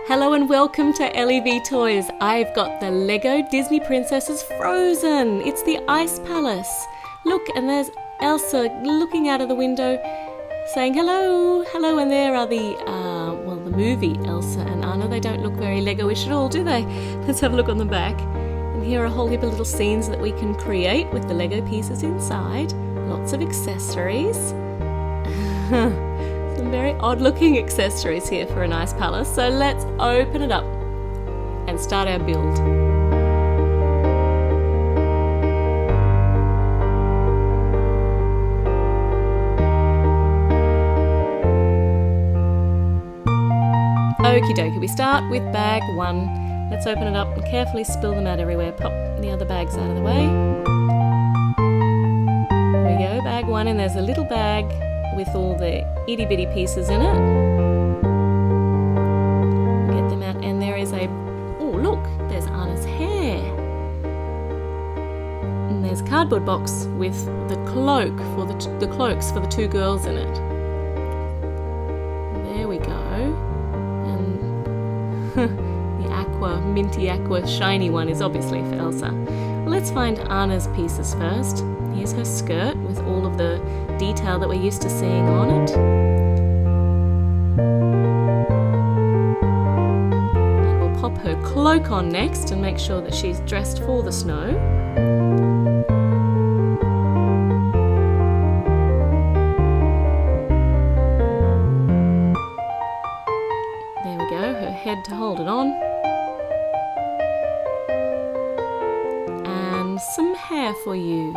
Hello and welcome to LEV Toys. I've got the Lego Disney Princesses Frozen. It's the Ice Palace. Look, and there's Elsa looking out of the window saying hello, hello, and there are the movie Elsa and Anna. They don't look very Lego-ish at all, do they? Let's have a look on the back. And here are a whole heap of little scenes that we can create with the Lego pieces inside. Lots of accessories. Some very odd-looking accessories here for an ice palace. So let's open it up and start our build. Okie dokie, we start with bag one. Let's open it up and carefully spill them out everywhere. Pop the other bags out of the way. There we go, bag one, and there's a little bag with all the itty bitty pieces in it. Get them out, and there is oh look, there's Anna's hair. And there's a cardboard box with the cloak for the cloaks for the two girls in it. There we go. And the minty aqua shiny one is obviously for Elsa. Well, let's find Anna's pieces first. Here's her skirt with all of the detail that we're used to seeing on it. And we'll pop her cloak on next and make sure that she's dressed for the snow. There we go, her head to hold it on. And some hair for you.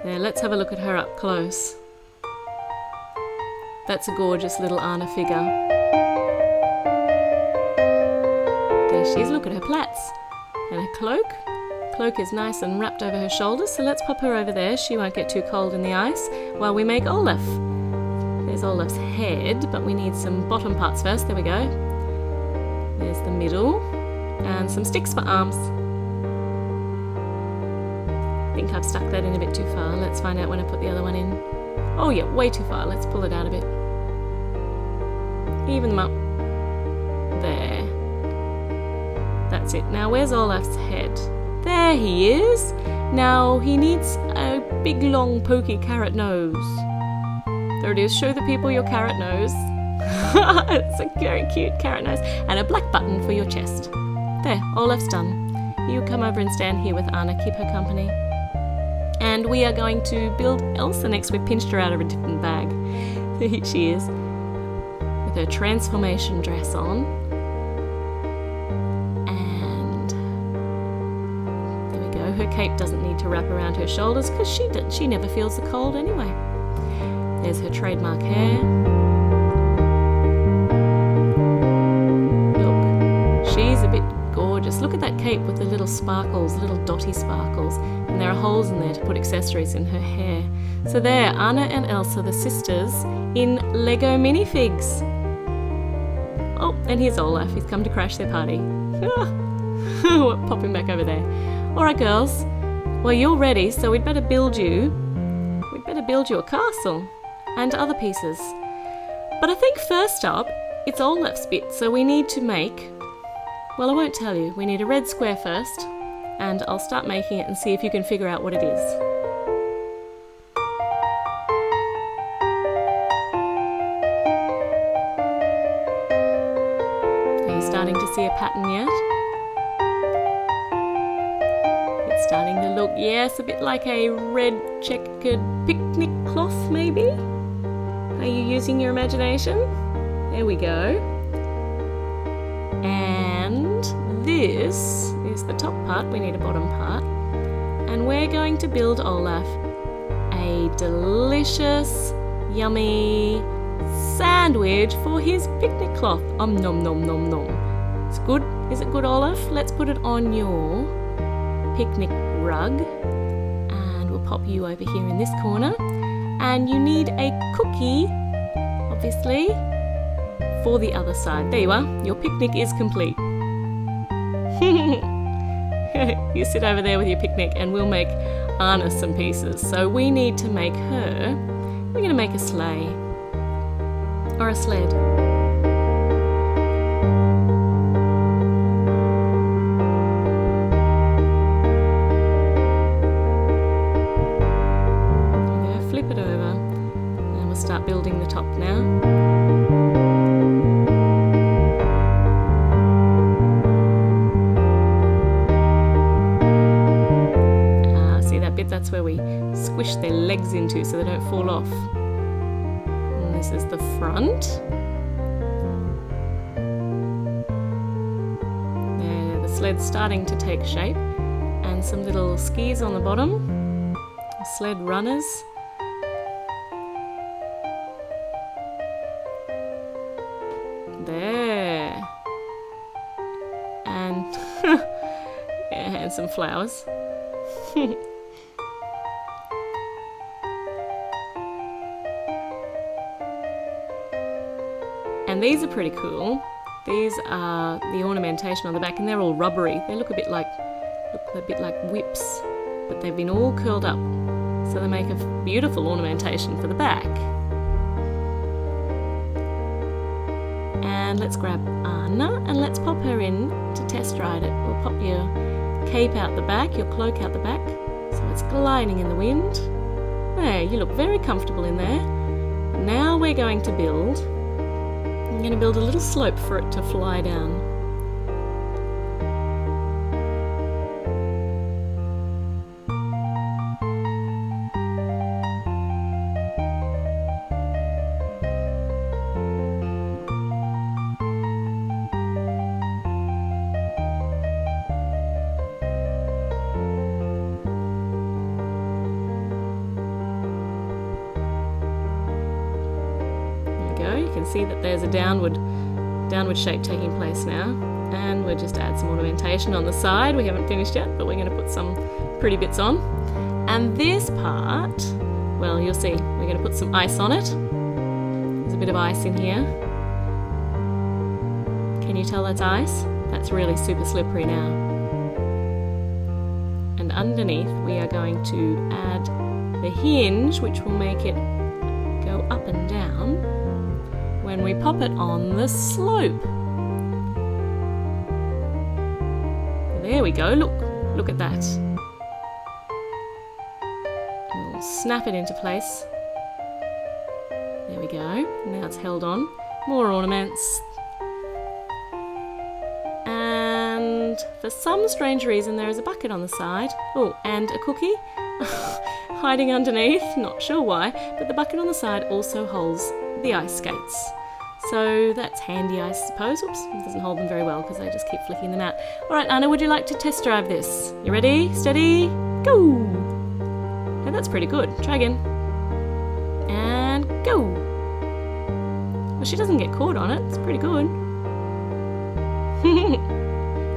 There, let's have a look at her up close. That's a gorgeous little Anna figure. There she is, look at her plaits. And her cloak. Cloak is nice and wrapped over her shoulders, so let's pop her over there. She won't get too cold in the ice while we make Olaf. There's Olaf's head, but we need some bottom parts first. There we go. There's the middle. And some sticks for arms. I think I've stuck that in a bit too far. Let's find out when I put the other one in. Oh yeah, way too far. Let's pull it out a bit. Even them up. There. That's it. Now where's Olaf's head? There he is. Now he needs a big long pokey carrot nose. There it is. Show the people your carrot nose. It's a very cute carrot nose. And a black button for your chest. There, Olaf's done. You come over and stand here with Anna. Keep her company. And we are going to build Elsa next. We've pinched her out of a different bag. So here she is with her transformation dress on. And there we go. Her cape doesn't need to wrap around her shoulders because she never feels the cold anyway. There's her trademark hair. Look, she's a bit gorgeous. Look at that cape with the little sparkles, little dotty sparkles. And there are holes in there to put accessories in her hair. So there, Anna and Elsa, the sisters, in Lego minifigs. Oh, and here's Olaf. He's come to crash their party. Pop him back over there. All right, girls. Well, you're ready, so we'd better build you a castle and other pieces. But I think first up, it's Olaf's bit, so we need to make... Well, I won't tell you. We need a red square first, and I'll start making it and see if you can figure out what it is. Are you starting to see a pattern yet? It's starting to look, yes, a bit like a red checkered picnic cloth, maybe? Are you using your imagination? There we go. And this is the top part. We need a bottom part. And we're going to build Olaf a delicious, yummy sandwich for his picnic cloth. Nom nom nom nom. It's good. Is it good, Olaf? Let's put it on your picnic rug. And we'll pop you over here in this corner. And you need a cookie, obviously, for the other side. There you are. Your picnic is complete. You sit over there with your picnic and we'll make Anna some pieces. So we need to make her, we're going to make a sleigh. or a sled. There we go, flip it over, and we'll start building the top now. That's where we squish their legs into so they don't fall off. And this is the front. There, the sled's starting to take shape, and some little skis on the bottom, sled runners. There. And, yeah, and some flowers. And these are pretty cool. These are the ornamentation on the back, and they're all rubbery. They look a bit like whips, but they've been all curled up, so they make a beautiful ornamentation for the back. And let's grab Anna and let's pop her in to test ride it. We'll pop your cape out the back, your cloak out the back, so it's gliding in the wind. There, you look very comfortable in there. Now we're going to build. I'm going to build a little slope for it to fly down. You can see that there's a downward shape taking place now, and we'll just add some ornamentation on the side. We haven't finished yet, but we're going to put some pretty bits on. And this part, well, you'll see, we're going to put some ice on it. There's a bit of ice in here. Can you tell that's ice? That's really super slippery now. And underneath we are going to add the hinge, which will make it go up and down when we pop it on the slope. There we go, look at that. We'll snap it into place. There we go, now it's held on. More ornaments. And for some strange reason there is a bucket on the side. Oh, and a cookie hiding underneath, not sure why, but the bucket on the side also holds the ice skates. So that's handy, I suppose. Oops, it doesn't hold them very well because I just keep flicking them out. All right, Anna, would you like to test drive this? You ready? Steady? Go! Oh, that's pretty good. Try again. And go! Well, she doesn't get caught on it. It's pretty good.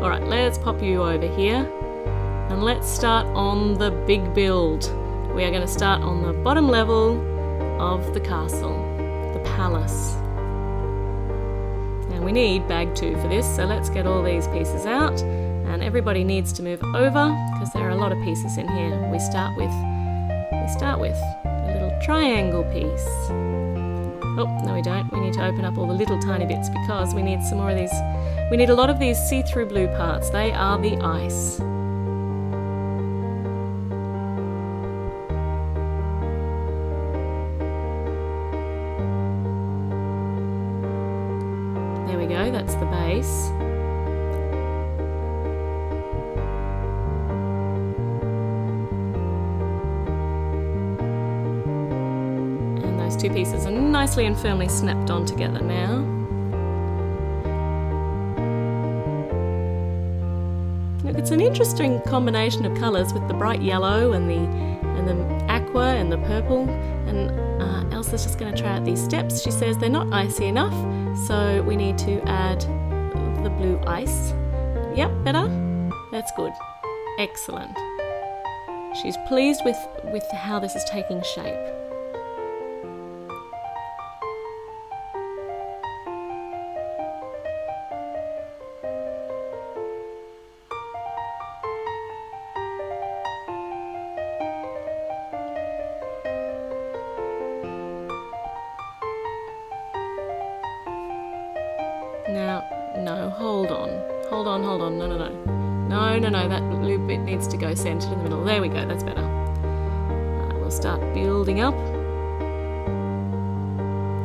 All right, let's pop you over here and let's start on the big build. We are going to start on the bottom level of the castle, the palace. And we need bag 2 for this, so let's get all these pieces out, and everybody needs to move over because there are a lot of pieces in here. We start with a little triangle piece. Oh, no we don't. We need to open up all the little tiny bits because we need some more of these. We need a lot of these see-through blue parts. They are the ice. There we go, that's the base. And those two pieces are nicely and firmly snapped on together now. Look, it's an interesting combination of colours with the bright yellow and the aqua and the purple. And Elsa's just going to try out these steps. She says they're not icy enough, so we need to add the blue ice. Yep, better? That's good. Excellent. She's pleased with how this is taking shape. Now, no, hold on, no, that blue bit needs to go centered in the middle. There we go, that's better. We'll start building up.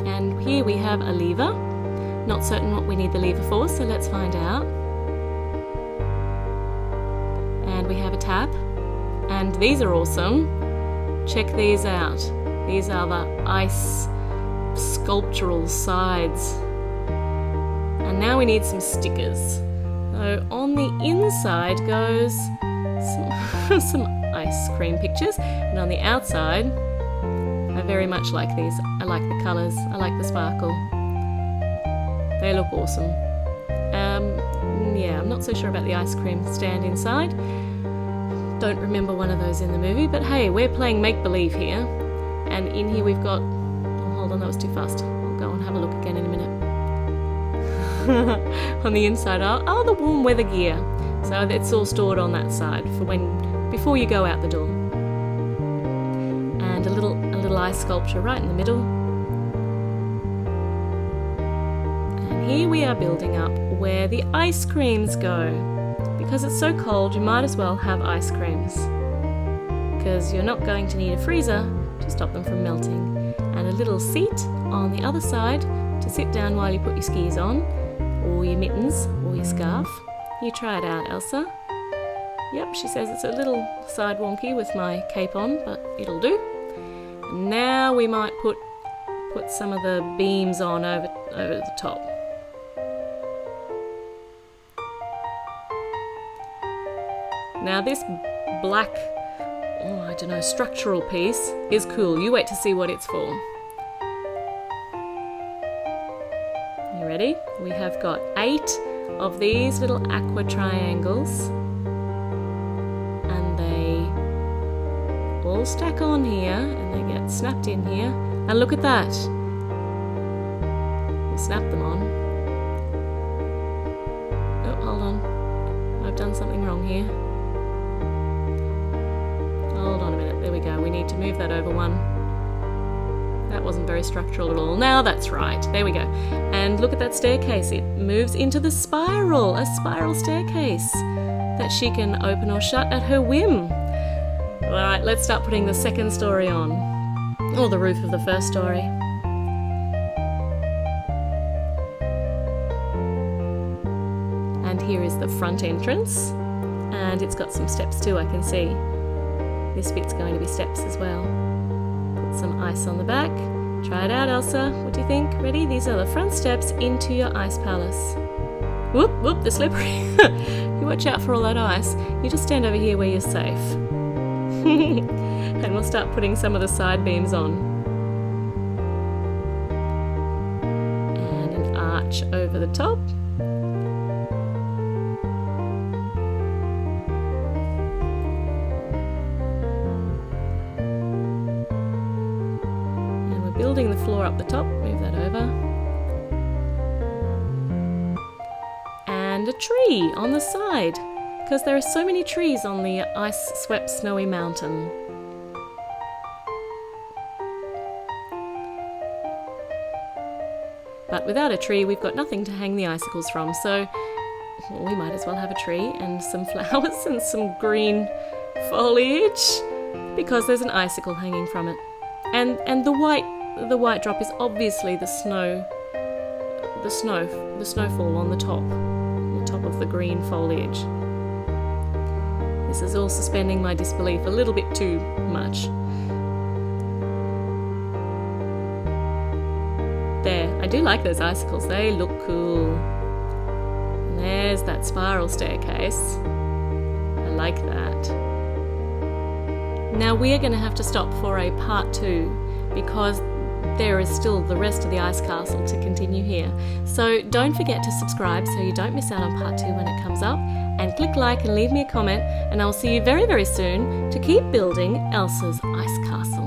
And here we have a lever. Not certain what we need the lever for, so let's find out. And we have a tap. And these are awesome. Check these out. These are the ice sculptural sides. And now we need some stickers. So on the inside goes some ice cream pictures, and on the outside, I very much like these. I like the colours, I like the sparkle. They look awesome. Yeah, I'm not so sure about the ice cream stand inside. Don't remember one of those in the movie, but hey, we're playing make-believe here. And in here we've got, oh, hold on, that was too fast. I'll go and have a look again in a minute. On the inside are the warm weather gear. So it's all stored on that side for before you go out the door. And a little ice sculpture right in the middle. And here we are building up where the ice creams go. Because it's so cold, you might as well have ice creams. Because you're not going to need a freezer to stop them from melting. And a little seat on the other side to sit down while you put your skis on, or your mittens, or your scarf. You try it out, Elsa. Yep, she says it's a little side wonky with my cape on, but it'll do. And now we might put some of the beams on over the top. Now this black, I don't know, structural piece is cool. You wait to see what it's for. You ready? We have got 8 of these little aqua triangles, and they all stack on here and they get snapped in here. And look at that. We'll snap them on. Oh, hold on. I've done something wrong here. Hold on a minute, there we go. We need to move that over one. That wasn't very structural at all. Now that's right, there we go. And look at that staircase. It moves into the spiral, a spiral staircase that she can open or shut at her whim. All right, let's start putting the second story on, or the roof of the first story. And here is the front entrance, and it's got some steps too, I can see. This bit's going to be steps as well. Put some ice on the back. Try it out, Elsa. What do you think? Ready? These are the front steps into your ice palace. Whoop, whoop, they're slippery. You watch out for all that ice. You just stand over here where you're safe. And we'll start putting some of the side beams on. And an arch over the top. Building the floor up the top, move that over. And a tree on the side, because there are so many trees on the ice-swept snowy mountain. But without a tree, we've got nothing to hang the icicles from, so we might as well have a tree and some flowers and some green foliage, because there's an icicle hanging from it. And the white drop is obviously the snowfall on the top of the green foliage. This is all suspending my disbelief a little bit too much. There, I do like those icicles, they look cool. And there's that spiral staircase. I like that. Now we're going to have to stop for a part 2 because there is still the rest of the ice castle to continue here. So don't forget to subscribe so you don't miss out on part 2 when it comes up, and click like and leave me a comment, and I'll see you very, very soon to keep building Elsa's ice castle.